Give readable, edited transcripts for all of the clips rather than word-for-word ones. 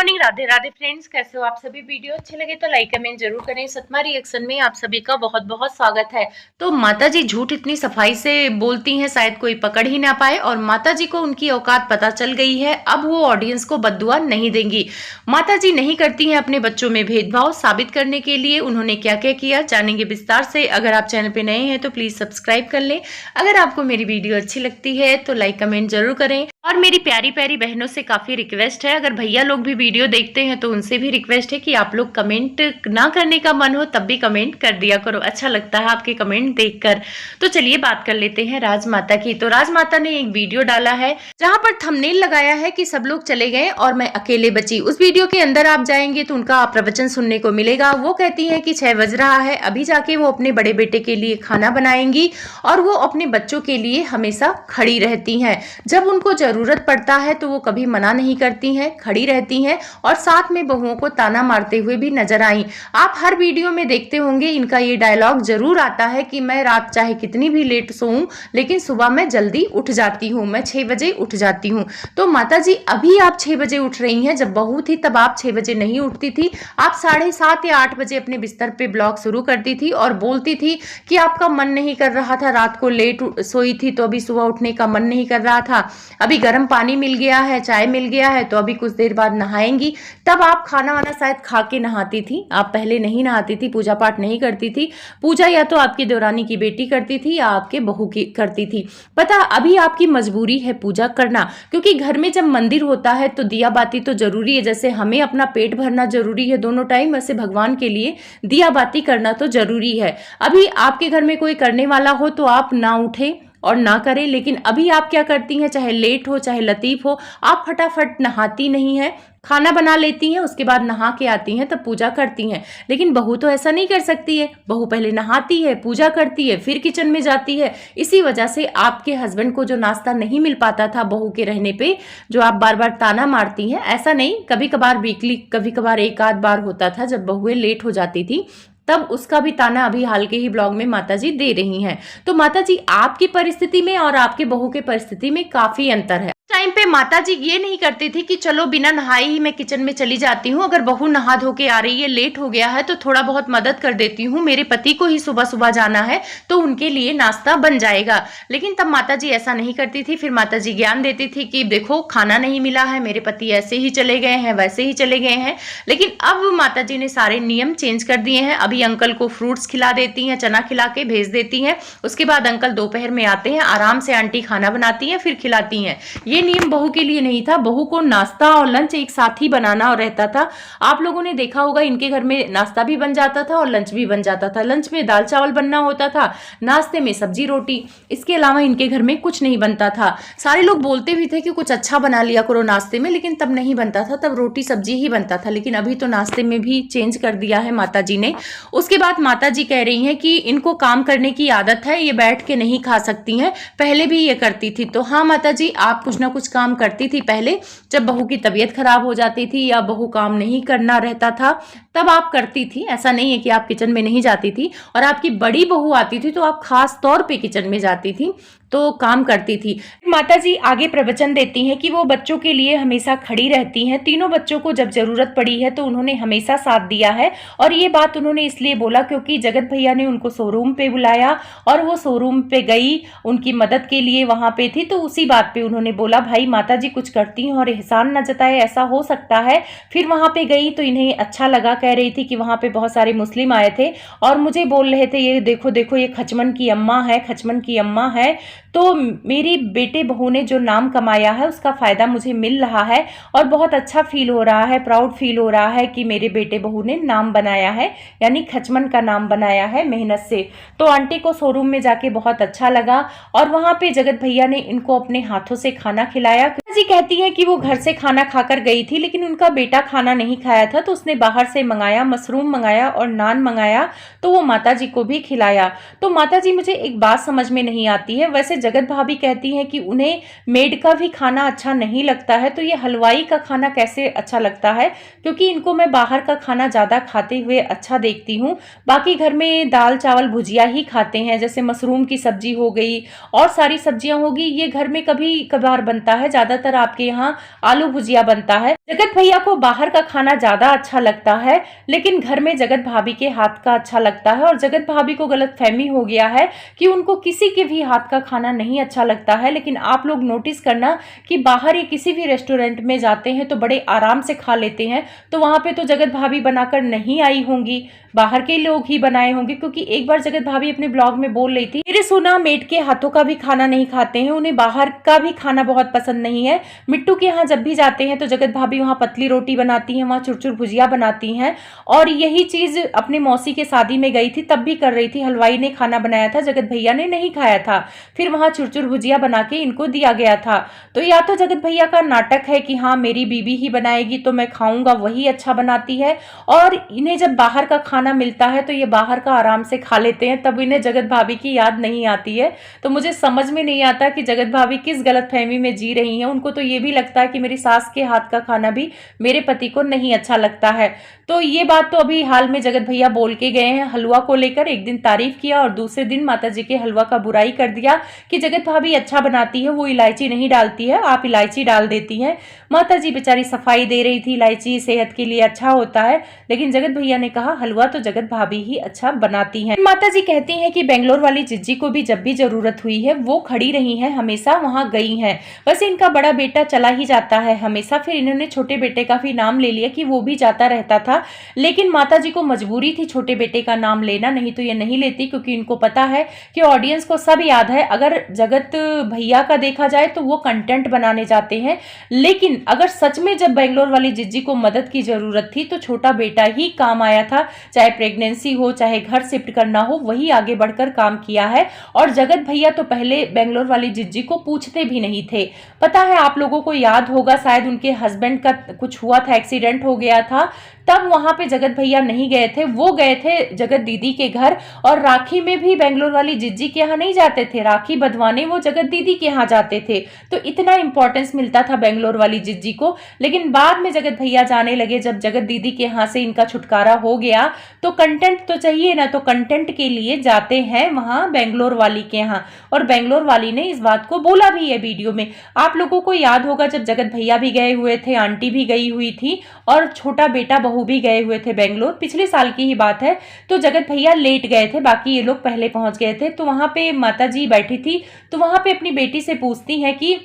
Morning, Radhe Radhe friends. कैसे हो आप सभी? वीडियो अच्छे लगे तो लाइक कमेंट जरूर करें। सतमा रिएक्शन में आप सभी का बहुत बहुत स्वागत है। तो माता जी झूठ इतनी सफाई से बोलती हैं शायद कोई पकड़ ही ना पाए, और माता जी को उनकी औकात पता चल गई है। अब वो ऑडियंस को बद्दुआ नहीं देंगी। माता जी नहीं करती हैं अपने बच्चों में भेदभाव। साबित करने के लिए उन्होंने क्या क्या किया जानेंगे विस्तार से। अगर आप चैनल पे नए हैं तो प्लीज सब्सक्राइब कर लें। अगर आपको मेरी वीडियो अच्छी लगती है तो लाइक कमेंट जरूर करें। और मेरी प्यारी प्यारी बहनों से काफी रिक्वेस्ट है, अगर भैया लोग भी वीडियो देखते हैं तो उनसे भी रिक्वेस्ट है कि आप लोग कमेंट ना करने का मन हो तब भी कमेंट कर दिया करो। अच्छा लगता है आपके कमेंट देखकर। तो चलिए बात कर लेते हैं राजमाता की। तो राजमाता ने एक वीडियो डाला है जहां पर थंबनेल लगाया है कि सब लोग चले गए और मैं अकेले बची। उस वीडियो के अंदर आप जाएंगे तो उनका प्रवचन सुनने को मिलेगा। वो कहती है कि 6 बज रहा है, अभी जाके वो अपने बड़े बेटे के लिए खाना बनाएंगी और वो अपने बच्चों के लिए हमेशा खड़ी रहती हैं। जब उनको जरूरत पड़ता है तो वो कभी मना नहीं करती हैं, खड़ी रहती हैं और साथ में बहुओं को ताना मारते हुए भी नजर आई। आप हर वीडियो में देखते होंगे इनका ये डायलॉग जरूर आता है कि मैं रात चाहे कितनी भी लेट सोऊं लेकिन सुबह मैं जल्दी उठ जाती हूँ, मैं 6 बजे उठ जाती हूँ। तो माता जी अभी आप 6 बजे उठ रही हैं, जब बहू थी तब आप 6 बजे नहीं उठती थी। आप 7:30 या 8 बजे अपने बिस्तर पे ब्लॉग शुरू करती थी और बोलती थी कि आपका मन नहीं कर रहा था, रात को लेट सोई थी तो अभी सुबह उठने का मन नहीं कर रहा था। अभी गर्म पानी मिल गया है, चाय मिल गया है तो अभी कुछ देर बाद नहाएंगी। तब आप खाना वाना शायद खा के नहाती थी। आप पहले नहीं नहाती थी, पूजा पाठ नहीं करती थी। पूजा या तो आपकी देवरानी की बेटी करती थी या आपके बहू की करती थी। पता अभी आपकी मजबूरी है पूजा करना, क्योंकि घर में जब मंदिर होता है तो दिया बाती तो जरूरी है। जैसे हमें अपना पेट भरना जरूरी है दोनों टाइम, वैसे भगवान के लिए दिया बाती करना तो जरूरी है। अभी आपके घर में कोई करने वाला हो तो आप ना उठे और ना करें, लेकिन अभी आप क्या करती हैं, चाहे लेट हो चाहे लतीफ हो, आप फटाफट नहाती नहीं हैं, खाना बना लेती हैं, उसके बाद नहा के आती हैं तब पूजा करती हैं। लेकिन बहू तो ऐसा नहीं कर सकती है। बहू पहले नहाती है, पूजा करती है, फिर किचन में जाती है। इसी वजह से आपके हस्बैंड को जो नाश्ता नहीं मिल पाता था बहू के रहने पे, जो आप बार बार ताना मारती हैं, ऐसा नहीं, कभी कभार वीकली, कभी कभार एक आध बार होता था जब बहुएं लेट हो जाती थी, तब उसका भी ताना अभी हाल के ही ब्लॉग में माताजी दे रही हैं। तो माताजी आपकी परिस्थिति में और आपके बहू के परिस्थिति में काफी अंतर है। टाइम पे माताजी ये नहीं करती थी कि चलो बिना नहाए ही मैं किचन में चली जाती हूँ, अगर बहू नहा धो के आ रही है, लेट हो गया है तो थोड़ा बहुत मदद कर देती हूँ, मेरे पति को ही सुबह सुबह जाना है तो उनके लिए नाश्ता बन जाएगा। लेकिन तब माताजी ऐसा नहीं करती थी। फिर माताजी ज्ञान देती थी कि देखो खाना नहीं मिला है, मेरे पति ऐसे ही चले गए हैं, वैसे ही चले गए हैं। लेकिन अब माताजी ने सारे नियम चेंज कर दिए हैं। अभी अंकल को फ्रूट्स खिला देती हैं, चना खिला के भेज देती हैं। उसके बाद अंकल दोपहर में आते हैं, आराम से आंटी खाना बनाती हैं, फिर खिलाती हैं। ये नियम बहू के लिए नहीं था। बहू को नाश्ता और लंच एक साथ ही बनाना और रहता था। आप लोगों ने देखा होगा इनके घर में नाश्ता भी बन जाता था और लंच भी बन जाता था। लंच में दाल चावल बनना होता था, नाश्ते में सब्जी रोटी, इसके अलावा इनके घर में कुछ नहीं बनता था। सारे लोग बोलते भी थे कि कुछ अच्छा बना लिया करो नाश्ते में, लेकिन तब नहीं बनता था, तब रोटी सब्जी ही बनता था। लेकिन अभी तो नाश्ते में भी चेंज कर दिया है माता जी ने। उसके बाद माता जी कह रही हैं कि इनको काम करने की आदत है, ये बैठ के नहीं खा सकती हैं, पहले भी ये करती थी। तो हाँ माता जी, आप कुछ ना कुछ काम करती थी पहले, जब बहू की तबीयत खराब हो जाती थी या बहू काम नहीं करना रहता था तब आप करती थी। ऐसा नहीं है कि आप किचन में नहीं जाती थी। और आपकी बड़ी बहू आती थी तो आप खास तौर पे किचन में जाती थी, तो काम करती थी। माता जी आगे प्रवचन देती हैं कि वो बच्चों के लिए हमेशा खड़ी रहती हैं। तीनों बच्चों को जब जरूरत पड़ी है तो उन्होंने हमेशा साथ दिया है। और ये बात उन्होंने इसलिए बोला क्योंकि जगत भैया ने उनको शोरूम पे बुलाया और वो शोरूम पे गई, उनकी मदद के लिए वहां पे थी। तो उसी बात पे उन्होंने बोला भाई माता जी कुछ करती हैं और एहसान न जताए, ऐसा हो सकता है। फिर वहां पे गई तो इन्हें अच्छा लगा। कह रही थी कि वहां पे बहुत सारे मुस्लिम आए थे और मुझे बोल रहे थे ये देखो देखो ये खचमन की अम्मा है, खचमन की अम्मा है। तो मेरी बेटे बहू ने जो नाम कमाया है उसका फायदा मुझे मिल रहा है और बहुत अच्छा फील हो रहा है, प्राउड फील हो रहा है कि मेरे बेटे बहू ने नाम बनाया है, यानी खचमन का नाम बनाया है मेहनत से। तो आंटी को शोरूम में जाके बहुत अच्छा लगा और वहां पे जगत भैया ने इनको अपने हाथों से खाना खिलाया। जी कहती है कि वो घर से खाना खाकर गई थी लेकिन उनका बेटा खाना नहीं खाया था तो उसने बाहर से मंगाया, मशरूम मंगाया और नान मंगाया, तो वो माता जी को भी खिलाया। तो माता जी मुझे एक बात समझ में नहीं आती है, वैसे वैसे जगत भाभी कहती हैं कि उन्हें मेड का भी खाना अच्छा नहीं लगता है, तो ये हलवाई का खाना कैसे अच्छा लगता है, क्योंकि इनको मैं बाहर का खाना ज़्यादा खाते हुए अच्छा देखती हूँ। बाकी घर में दाल चावल भुजिया ही खाते हैं, जैसे मशरूम की सब्जी हो गई और सारी सब्जियां होगी, ये घर में कभी कभार बनता है। ज़्यादातर आपके यहाँ आलू भुजिया बनता है। जगत भैया को बाहर का खाना ज़्यादा अच्छा लगता है, लेकिन घर में जगत भाभी के हाथ का अच्छा लगता है। और जगत भाभी को गलतफहमी हो गया है कि उनको किसी के भी हाथ का खाना नहीं अच्छा लगता है। लेकिन आप लोग नोटिस करना कि बाहर ये किसी भी रेस्टोरेंट में जाते हैं तो बड़े आराम से खा लेते हैं, तो वहां पे तो जगत भाभी बनाकर नहीं आई होंगी, बाहर के लोग ही बनाए होंगे। क्योंकि एक बार जगत भाभी अपने ब्लॉग में बोल रही थी, मेरे सोना मेड के हाथों का भी खाना नहीं खाते हैं, उन्हें बाहर का भी खाना बहुत पसंद नहीं है। मिट्टू के यहाँ जब भी जाते हैं तो जगत भाभी वहाँ पतली रोटी बनाती हैं, वहाँ चुरचुर भुजिया बनाती हैं। और यही चीज अपनी मौसी के शादी में गई थी तब भी कर रही थी। हलवाई ने खाना बनाया था, जगत भैया ने नहीं खाया था, फिर वहाँ चुरचुर भुजिया बना के इनको दिया गया था। तो या तो जगत भैया का नाटक है कि हाँ मेरी बीबी ही बनाएगी तो मैं खाऊंगा, वही अच्छा बनाती है, और इन्हें जब बाहर का खाना मिलता है तो ये बाहर का आराम से खा लेते हैं, तब इन्हें जगत भाभी की याद नहीं आती है। तो मुझे समझ में नहीं आता कि जगत भाभी किस गलतफहमी में जी रही हैं। उनको तो ये भी लगता है कि मेरी सास के हाथ का खाना भी मेरे पति को नहीं अच्छा लगता है। तो ये बात तो अभी हाल में जगत भैया बोल के गए हैं हलवा को लेकर। एक दिन तारीफ किया और दूसरे दिन माता जी के हलवा का बुराई कर दिया कि जगत भाभी अच्छा बनाती है, वो इलायची नहीं डालती है, आप इलायची डाल देती हैं। माता जी बेचारी सफाई दे रही थी, इलायची सेहत के लिए अच्छा होता है, लेकिन जगत भैया ने कहा हलवा तो जगत भाभी ही अच्छा बनाती हैं। माता जी कहती हैं कि बेंगलोर वाली जिज्जी को भी जब भी जरूरत हुई है वो खड़ी रही हैं, हमेशा वहां गई हैं। वैसे इनका बड़ा बेटा चला ही जाता है हमेशा, फिर इन्होंने छोटे बेटे का भी नाम ले लिया कि वो भी जाता रहता था, लेकिन माता जी को मजबूरी थी छोटे बेटे का नाम लेना, नहीं तो ये नहीं लेती, क्योंकि इनको पता है कि ऑडियंस को सब याद है। अगर जगत भैया का देखा जाए तो वो कंटेंट बनाने जाते हैं, लेकिन अगर सच में जब बेंगलोर वाली जिज्जी को मदद की जरूरत थी तो छोटा बेटा ही काम आया था। चाहे प्रेगनेंसी हो, चाहे घर शिफ्ट करना हो, वही आगे बढ़कर काम किया है। और जगत भैया तो पहले बेंगलोर वाली जिज्जी को पूछते भी नहीं थे। पता है आप लोगों को याद होगा, शायद उनके हस्बैंड का कुछ हुआ था, एक्सीडेंट हो गया था, तब वहां पे जगत भैया नहीं गए थे, वो गए थे जगत दीदी के घर। और राखी में भी बेंगलोर वाली जिज्जी के यहाँ नहीं जाते थे, राखी बंधवाने वो जगत दीदी के यहाँ जाते थे। तो इतना इंपॉर्टेंस मिलता था बेंगलोर वाली जिज्जी को। लेकिन बाद में जगत भैया जाने लगे, जब जगत दीदी के यहाँ से इनका छुटकारा हो गया, तो कंटेंट तो चाहिए ना, तो कंटेंट के लिए जाते हैं वहां बेंगलोर वाली के यहाँ। और बेंगलोर वाली ने इस बात को बोला भी है वीडियो में। आप लोगों को याद होगा जब जगत भैया भी गए हुए थे, आंटी भी गई हुई थी और छोटा बेटा बहू भी गए हुए थे बेंगलोर, पिछले साल की ही बात है। तो जगत भैया लेट गए थे, बाकी ये लोग पहले पहुंच गए थे। तो वहां पे माता जी बैठी थी, तो वहां पे अपनी बेटी से पूछती हैं कि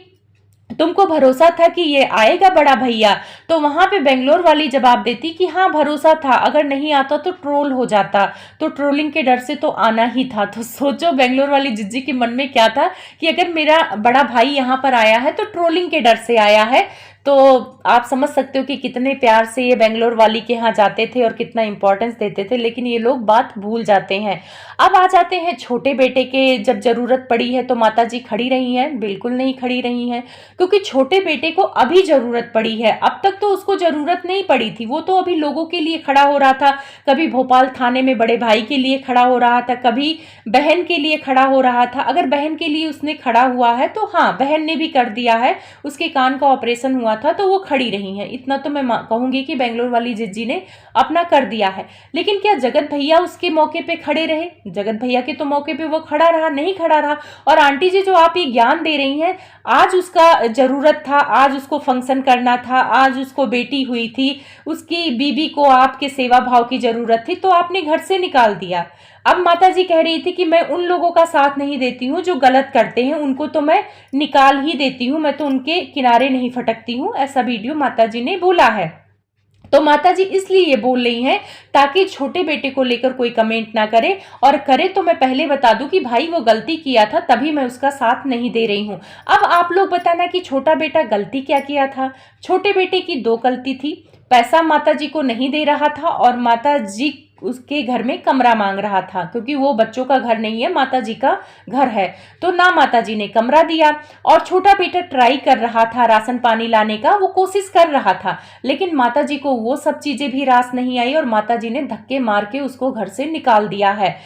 तुमको भरोसा था कि ये आएगा बड़ा भैया? तो वहां पे बेंगलोर वाली जवाब देती कि हाँ भरोसा था, अगर नहीं आता तो ट्रोल हो जाता, तो ट्रोलिंग के डर से तो आना ही था। तो सोचो बेंगलोर वाली जिज्जी के मन में क्या था कि अगर मेरा बड़ा भाई यहाँ पर आया है तो ट्रोलिंग के डर से आया है। तो आप समझ सकते हो कि कितने प्यार से ये बेंगलोर वाली के यहाँ जाते थे और कितना इंपॉर्टेंस देते थे, लेकिन ये लोग बात भूल जाते हैं। अब आ जाते हैं छोटे बेटे के, जब जरूरत पड़ी है तो माता जी खड़ी रही हैं? बिल्कुल नहीं खड़ी रही हैं, क्योंकि छोटे बेटे को अभी जरूरत पड़ी है, अब तक तो उसको जरूरत नहीं पड़ी थी। वो तो अभी लोगों के लिए खड़ा हो रहा था, कभी भोपाल थाने में बड़े भाई के लिए खड़ा हो रहा था, कभी बहन के लिए खड़ा हो रहा था। अगर बहन के लिए उसने खड़ा हुआ है तो हाँ, बहन ने भी कर दिया है, उसके कान का ऑपरेशन हुआ था तो वो खड़ी रही हैं। इतना तो मैं कहूंगी कि बेंगलोर वाली जिज्जी ने अपना कर दिया है। लेकिन क्या जगत भैया उसके मौके पे खड़े रहे? जगत भैया के तो मौके पे वो खड़ा रहा नहीं खड़ा रहा। और आंटी जी जो आप ये ज्ञान दे रही हैं, आज उसका जरूरत था, आज उसको फंक्शन करना था, आज उसको बेटी हुई थी, उसकी बीबी को आपके सेवा भाव की जरूरत थी, तो आपने घर से निकाल दिया। अब माता जी कह रही थी कि मैं उन लोगों का साथ नहीं देती हूँ जो गलत करते हैं, उनको तो मैं निकाल ही देती हूँ, मैं तो उनके किनारे नहीं फटकती हूँ, ऐसा वीडियो माता जी ने बोला है। तो माता जी इसलिए ये बोल रही हैं ताकि छोटे बेटे को लेकर कोई कमेंट ना करे, और करे तो मैं पहले बता दूं कि भाई वो गलती किया था, तभी मैं उसका साथ नहीं दे रही हूं। अब आप लोग बताना कि छोटा बेटा गलती क्या किया था? छोटे बेटे की दो गलती थी, पैसा माता जी को नहीं दे रहा था और माता जी उसके घर में कमरा मांग रहा था, क्योंकि वो बच्चों का घर नहीं है, माता जी का घर है। तो ना माता जी ने कमरा दिया, और छोटा बेटा ट्राई कर रहा था राशन पानी लाने का, वो कोशिश कर रहा था, लेकिन माता जी को वो सब चीजें भी रास नहीं आई और माता जी ने धक्के मार के उसको घर से निकाल दिया है।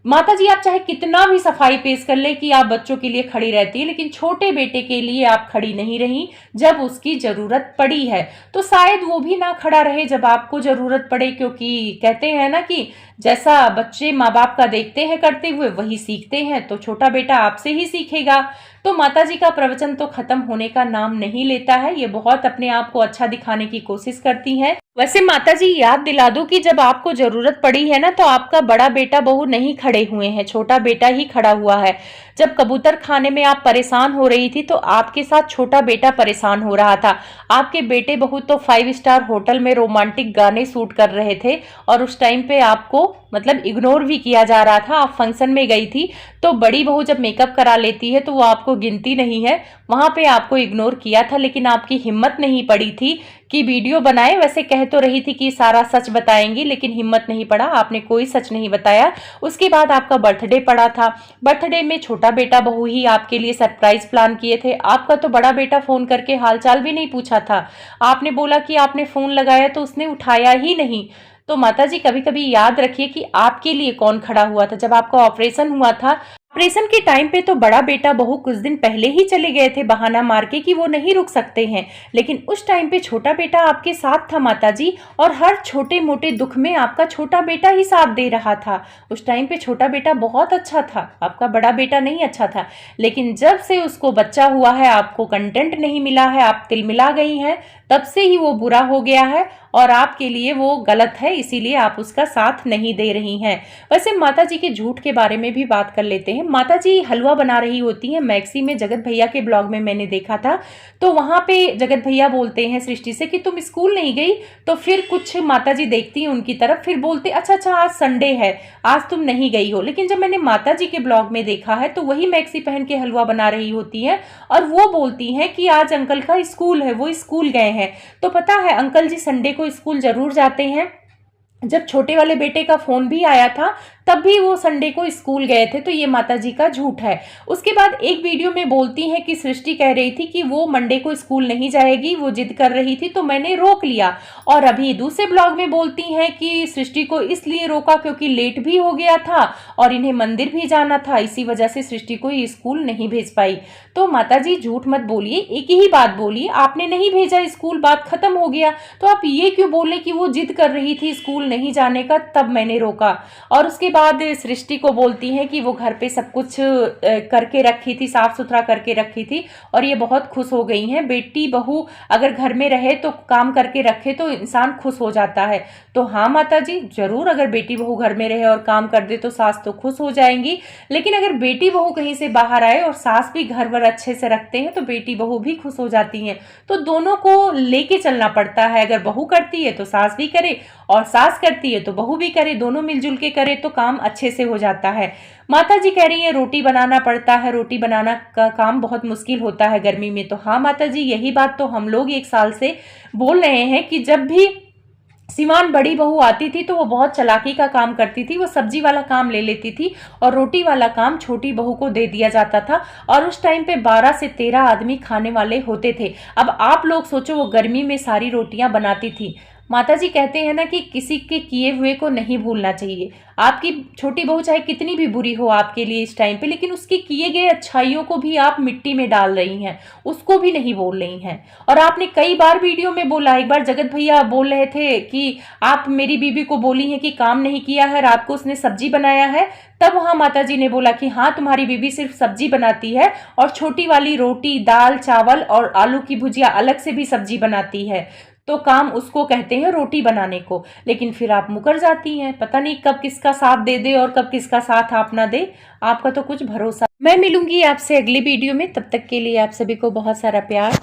माताजी आप चाहे कितना भी सफाई पेश कर ले कि आप बच्चों के लिए खड़ी रहती है, लेकिन छोटे बेटे के लिए आप खड़ी नहीं रही जब उसकी जरूरत पड़ी है। तो शायद वो भी ना खड़ा रहे जब आपको जरूरत पड़े, क्योंकि कहते हैं ना कि जैसा बच्चे माँ बाप का देखते हैं करते हुए वही सीखते हैं, तो छोटा बेटा आपसे ही सीखेगा। तो माताजी का प्रवचन तो खत्म होने का नाम नहीं लेता है, ये बहुत अपने आप को अच्छा दिखाने की कोशिश करती हैं। वैसे माताजी याद दिला दूं कि जब आपको जरूरत पड़ी है ना, तो आपका बड़ा बेटा बहू नहीं खड़े हुए हैं, छोटा बेटा ही खड़ा हुआ है। जब कबूतर खाने में आप परेशान हो रही थी तो आपके साथ छोटा बेटा परेशान हो रहा था। आपके बेटे बहू तो 5 स्टार होटल में रोमांटिक गाने शूट कर रहे थे और उस टाइम पे आपको मतलब इग्नोर भी किया जा रहा था। आप फंक्शन में गई थी, तो बड़ी बहू जब मेकअप करा लेती है तो वो आपको गिनती नहीं है, वहां पे आपको इग्नोर किया था, लेकिन आपकी हिम्मत नहीं पड़ी थी कि वीडियो बनाए। वैसे कह तो रही थी कि सारा सच बताएंगी, लेकिन हिम्मत नहीं पड़ा, आपने कोई सच नहीं बताया। उसके बाद आपका बर्थडे पड़ा था, बर्थडे में छोटा बेटा बहू ही आपके लिए सरप्राइज प्लान किए थे। आपका तो बड़ा बेटा फोन करके हालचाल भी नहीं पूछा था, आपने बोला कि आपने फोन लगाया तो उसने उठाया ही नहीं। तो माताजी कभी कभी याद रखिए कि आपके लिए कौन खड़ा हुआ था। जब आपका ऑपरेशन हुआ था, ऑपरेशन के टाइम पे तो बड़ा बेटा बहू कुछ दिन पहले ही चले गए थे बहाना मार के कि वो नहीं रुक सकते हैं, लेकिन उस टाइम पे छोटा बेटा आपके साथ था माताजी, और हर छोटे मोटे दुख में आपका छोटा बेटा ही साथ दे रहा था। उस टाइम पे छोटा बेटा बहुत अच्छा था, आपका बड़ा बेटा नहीं अच्छा था। लेकिन जब से उसको बच्चा हुआ है, आपको कंटेंट नहीं मिला है, आप तिलमिला गई हैं, तब से ही वो बुरा हो गया है और आपके लिए वो गलत है, इसीलिए आप उसका साथ नहीं दे रही हैं। वैसे माताजी के झूठ के बारे में भी बात कर लेते हैं। माताजी हलवा बना रही होती हैं मैक्सी में, जगत भैया के ब्लॉग में मैंने देखा था। तो वहां पे जगत भैया बोलते हैं सृष्टि से कि तुम स्कूल नहीं गई, तो फिर कुछ माताजी देखती हैं उनकी तरफ, फिर बोलते अच्छा अच्छा आज संडे है, आज तुम नहीं गई हो। लेकिन जब मैंने माताजी के ब्लॉग में देखा है तो वही मैक्सी पहन के हलवा बना रही होती है और वो बोलती हैं कि आज अंकल का स्कूल है, वो स्कूल गए हैं। तो पता है अंकल जी संडे को स्कूल जरूर जाते हैं। जब छोटे वाले बेटे का फोन भी आया था तब भी वो संडे को स्कूल गए थे, तो ये माताजी का झूठ है। उसके बाद एक वीडियो में बोलती हैं कि सृष्टि कह रही थी कि वो मंडे को स्कूल नहीं जाएगी, वो जिद कर रही थी तो मैंने रोक लिया। और अभी दूसरे ब्लॉग में बोलती हैं कि सृष्टि को इसलिए रोका क्योंकि लेट भी हो गया था और इन्हें मंदिर भी जाना था, इसी वजह से सृष्टि को ये स्कूल नहीं भेज पाई। तो माताजी झूठ मत बोलिए, एक ही बात बोलिए, आपने नहीं भेजा स्कूल, बात खत्म हो गया। तो आप ये क्यों बोले कि वो जिद कर रही थी स्कूल नहीं जाने का तब मैंने रोका। और उसके बाद सृष्टि को बोलती हैं कि वो घर पे सब कुछ करके रखी थी, साफ सुथरा करके रखी थी और ये बहुत खुश हो गई हैं। बेटी बहू अगर घर में रहे तो काम करके रखे तो इंसान खुश हो जाता है। तो हाँ माताजी जरूर, अगर बेटी बहू घर में रहे और काम कर दे तो सास तो खुश हो जाएंगी, लेकिन अगर बेटी बहू कहीं से बाहर आए और सास भी घर वर अच्छे से रखते हैं तो बेटी बहू भी खुश हो जाती हैं। तो दोनों को लेके चलना पड़ता है, अगर बहू करती है तो सास भी करे और सास करती है तो बहू भी करे, दोनों मिलजुल के करे तो काम अच्छे से हो जाता है। माता जी कह रही है रोटी बनाना पड़ता है, रोटी बनाना का काम बहुत मुश्किल होता है गर्मी में। तो हाँ माता जी, यही बात तो हम लोग 1 साल से बोल रहे हैं कि जब भी सिवान बड़ी बहू आती थी तो वो बहुत चालाकी का काम करती थी, वो सब्जी वाला काम ले लेती थी और रोटी वाला काम छोटी बहू को दे दिया जाता था। और उस टाइम पे 12 से 13 आदमी खाने वाले होते थे। अब आप लोग सोचो वो गर्मी में सारी रोटियां बनाती थी। माताजी कहते हैं ना कि किसी के किए हुए को नहीं भूलना चाहिए। आपकी छोटी बहू चाहे कितनी भी बुरी हो आपके लिए इस टाइम पे, लेकिन उसके किए गए अच्छाइयों को भी आप मिट्टी में डाल रही हैं, उसको भी नहीं बोल रही हैं। और आपने कई बार वीडियो में बोला, एक बार जगत भैया बोल रहे थे कि आप मेरी बीबी को बोली हैं कि काम नहीं किया है, रात को उसने सब्जी बनाया है। तब वहां माताजी ने बोला कि हाँ तुम्हारी बीबी सिर्फ सब्जी बनाती है और छोटी वाली रोटी दाल चावल और आलू की भुजिया अलग से भी सब्जी बनाती है, तो काम उसको कहते हैं रोटी बनाने को। लेकिन फिर आप मुकर जाती हैं, पता नहीं कब किसका साथ दे दे और कब किसका साथ आप ना दे, आपका तो कुछ भरोसा। मैं मिलूंगी आपसे अगली वीडियो में, तब तक के लिए आप सभी को बहुत सारा प्यार।